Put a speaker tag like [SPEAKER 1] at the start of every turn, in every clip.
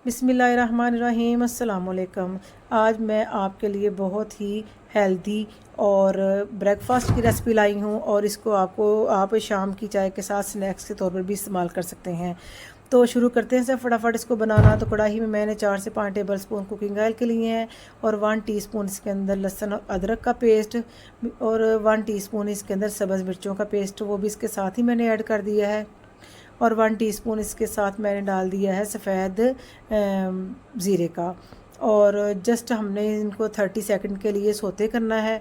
[SPEAKER 1] बिस्मिल्लाहिर्रहमानिर्रहीम अस्सलाम वालेकुम। आज मैं आपके लिए बहुत ही हेल्दी और ब्रेकफास्ट की रेसिपी लाई हूँ और इसको आप शाम की चाय के साथ स्नैक्स के तौर पर भी इस्तेमाल कर सकते हैं। तो शुरू करते हैं सर फटाफट इसको बनाना। तो कढ़ाई में मैंने 4 से 5 टेबल स्पून कुकिंग ऑयल के लिए हैं और 1 टीस्पून इसके अंदर लहसुन और अदरक का पेस्ट और 1 टीस्पून इसके अंदर सब्ज़ मिर्चों का पेस्ट, वो भी इसके साथ ही मैंने ऐड कर दिया है। और 1 टीस्पून इसके साथ मैंने डाल दिया है सफ़ेद ज़ीरे का। और जस्ट हमने इनको 30 सेकंड के लिए सोते करना है।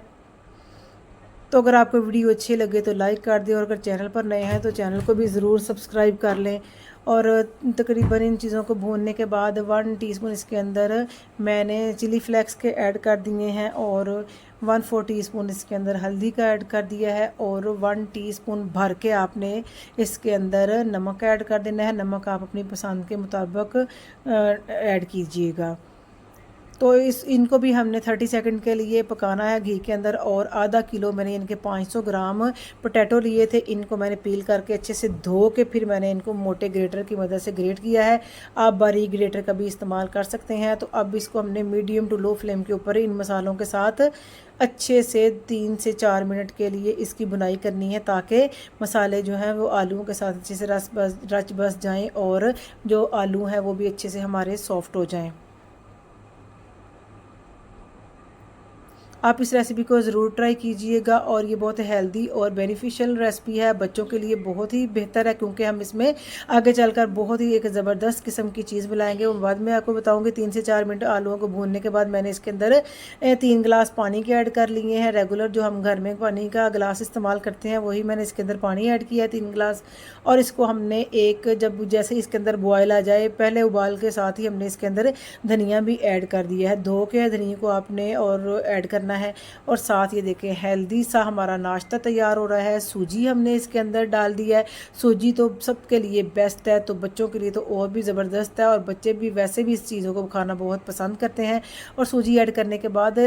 [SPEAKER 1] तो अगर आपको वीडियो अच्छी लगे तो लाइक कर दें और अगर चैनल पर नए हैं तो चैनल को भी ज़रूर सब्सक्राइब कर लें। और तकरीबन इन चीज़ों को भूनने के बाद 1 टीस्पून इसके अंदर मैंने चिली फ्लेक्स के ऐड कर दिए हैं और 1/4 टीस्पून इसके अंदर हल्दी का ऐड कर दिया है और 1 टीस्पून भर के आपने इसके अंदर नमक ऐड कर देना है। नमक आप अपनी पसंद के मुताबिक ऐड कीजिएगा। तो इनको भी हमने 30 सेकंड के लिए पकाना है घी के अंदर। और आधा किलो मैंने इनके 500 ग्राम पोटैटो लिए थे, इनको मैंने पील करके अच्छे से धो के फिर मैंने इनको मोटे ग्रेटर की मदद से ग्रेट किया है। आप बारीक ग्रेटर का भी इस्तेमाल कर सकते हैं। तो अब इसको हमने मीडियम टू लो फ्लेम के ऊपर इन मसालों के साथ अच्छे से 3 से 4 मिनट के लिए इसकी बुनाई करनी है, ताकि मसाले जो हैं वो आलूओं के साथ अच्छे से रच बस जाएँ और जो आलू हैं वो भी अच्छे से हमारे सॉफ्ट हो जाएँ। आप इस रेसिपी को ज़रूर ट्राई कीजिएगा और ये बहुत हेल्दी और बेनिफिशियल रेसिपी है। बच्चों के लिए बहुत ही बेहतर है क्योंकि हम इसमें आगे चलकर बहुत ही एक ज़बरदस्त किस्म की चीज़ मिलाएंगे। और बाद में आपको बताऊंगी 3 से 4 मिनट आलूओं को भूनने के बाद मैंने इसके अंदर 3 गिलास पानी के ऐड कर लिए हैं। रेगुलर जो हम घर में पानी का गिलास इस्तेमाल करते हैं वही मैंने इसके अंदर पानी ऐड किया है 3 गिलास। और इसको हमने जब जैसे इसके अंदर बॉयल आ जाए, पहले उबाल के साथ ही हमने इसके अंदर धनिया भी ऐड कर दिया है। धो के धनिया को आपने और ऐड करना है। और साथ ये देखें हेल्दी सा हमारा नाश्ता तैयार हो रहा है। सूजी हमने इसके अंदर डाल दिया है। सूजी तो सबके लिए बेस्ट है, तो बच्चों के लिए तो और भी ज़बरदस्त है और बच्चे भी वैसे भी इस चीज़ों को खाना बहुत पसंद करते हैं। और सूजी ऐड करने के बाद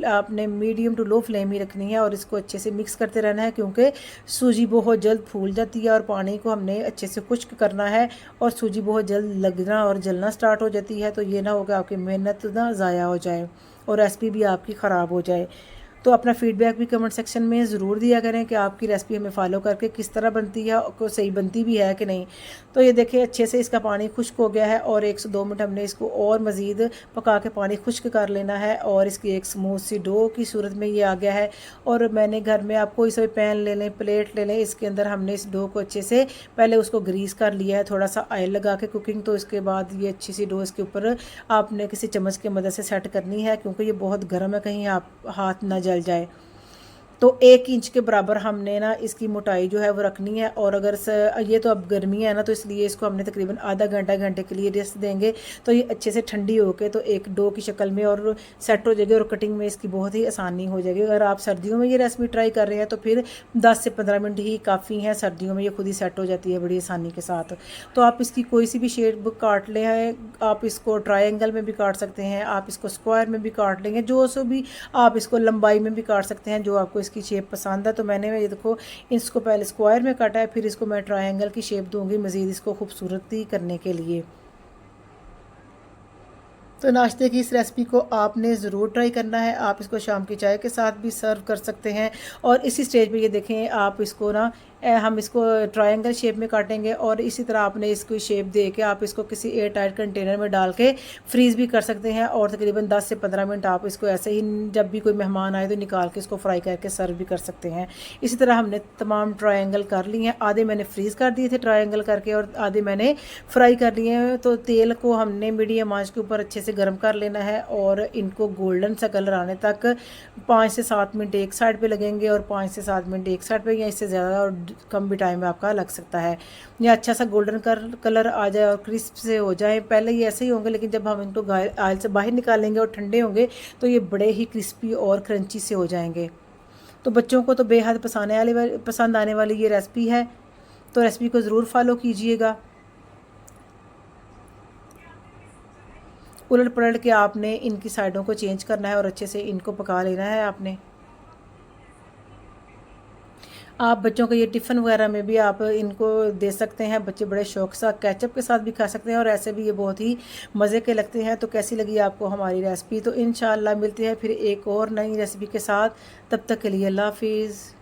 [SPEAKER 1] आपने मीडियम टू लो फ्लेम ही रखनी है और इसको अच्छे से मिक्स करते रहना है, क्योंकि सूजी बहुत जल्द फूल जाती है और पानी को हमने अच्छे से खुश्क करना है। और सूजी बहुत जल्द लगना और जलना स्टार्ट हो जाती है, तो ये ना हो कि आपकी मेहनत ना ज़ाया हो जाए और रेसिपी भी आपकी ख़राब हो जाए। तो अपना फीडबैक भी कमेंट सेक्शन में ज़रूर दिया करें कि आपकी रेसिपी हमें फॉलो करके किस तरह बनती है और को सही बनती भी है कि नहीं। तो ये देखिए अच्छे से इसका पानी खुश्क हो गया है और 1 से 2 मिनट हमने इसको और मज़ीद पका के पानी खुश्क कर लेना है और इसकी एक स्मूथ सी डो की सूरत में ये आ गया है। और मैंने घर में आप कोई सा भी पैन ले लें, प्लेट ले लें, इसके अंदर हमने इस डो को अच्छे से पहले उसको ग्रीस कर लिया है, थोड़ा सा ऑयल लगा के कुकिंग। तो इसके बाद ये अच्छी सी डो इसके ऊपर आपने किसी चम्मच की मदद से सेट करनी है, क्योंकि ये बहुत गर्म है, कहीं आप हाथ ना जल जाए। तो 1 इंच के बराबर हमने ना इसकी मोटाई जो है वो रखनी है। और अगर ये तो अब गर्मी है ना, तो इसलिए इसको हमने तकरीबन आधा घंटे के लिए रेस्ट देंगे, तो ये अच्छे से ठंडी होके तो एक डो की शक्ल में और सेट हो जाएगी और कटिंग में इसकी बहुत ही आसानी हो जाएगी। अगर आप सर्दियों में ये रेसिपी ट्राई कर रहे हैं तो फिर 10 से 15 मिनट ही काफ़ी हैं। सर्दियों में ये खुद ही सेट हो जाती है बड़ी आसानी के साथ। तो आप इसकी कोई सी भी शेप काट लें, आप इसको ट्रायंगल में भी काट सकते हैं, आप इसको स्क्वायर में भी काट लेंगे, जो सो भी आप इसको लंबाई में भी काट सकते हैं, जो आपको इसकी शेप पसंद है। तो मैंने ये देखो इसको पहले स्क्वायर में काटा है, फिर इसको मैं ट्रायंगल की शेप दूंगी मज़ीद इसको खूबसूरती करने के लिए। तो नाश्ते की इस रेसिपी को आपने ज़रूर ट्राई करना है। आप इसको शाम की चाय के साथ भी सर्व कर सकते हैं। और इसी स्टेज पे ये देखें आप इसको ना हम इसको ट्रायंगल शेप में काटेंगे और इसी तरह आपने इसको शेप दे के आप इसको किसी एयर टाइट कंटेनर में डाल के फ्रीज़ भी कर सकते हैं। और तकरीबन 10 से 15 मिनट आप इसको ऐसे ही जब भी कोई मेहमान आए तो निकाल के इसको फ्राई करके सर्व भी कर सकते हैं। इसी तरह हमने तमाम ट्रायंगल कर लिए हैं। आधे मैंने फ्रीज़ कर दिए थे ट्रायंगल करके और आधे मैंने फ्राई कर लिए हैं। तो तेल को हमने मीडियम आंच के ऊपर अच्छे से गर्म कर लेना है और इनको गोल्डन सा कलर आने तक 5 से 7 मिनट एक साइड पे लगेंगे और 5 से 7 मिनट एक साइड पे, या इससे ज़्यादा और कम भी टाइम आपका लग सकता है। या अच्छा सा गोल्डन कलर आ जाए और क्रिस्प से हो जाए। पहले ये ऐसे ही होंगे, लेकिन जब हम इनको ऑयल से बाहर निकालेंगे और ठंडे होंगे तो ये बड़े ही क्रिस्पी और क्रंची से हो जाएंगे। तो बच्चों को तो बेहद पसंद आने वाली ये रेसिपी है। तो रेसिपी को ज़रूर फॉलो कीजिएगा। उलट पलट के आपने इनकी साइडों को चेंज करना है और अच्छे से इनको पका लेना है आपने। आप बच्चों को ये टिफ़िन वगैरह में भी आप इनको दे सकते हैं, बच्चे बड़े शौक से केचप के साथ भी खा सकते हैं और ऐसे भी ये बहुत ही मज़े के लगते हैं। तो कैसी लगी आपको हमारी रेसिपी? तो इंशाल्लाह मिलती है फिर एक और नई रेसिपी के साथ, तब तक के लिए अल्लाह हाफिज़।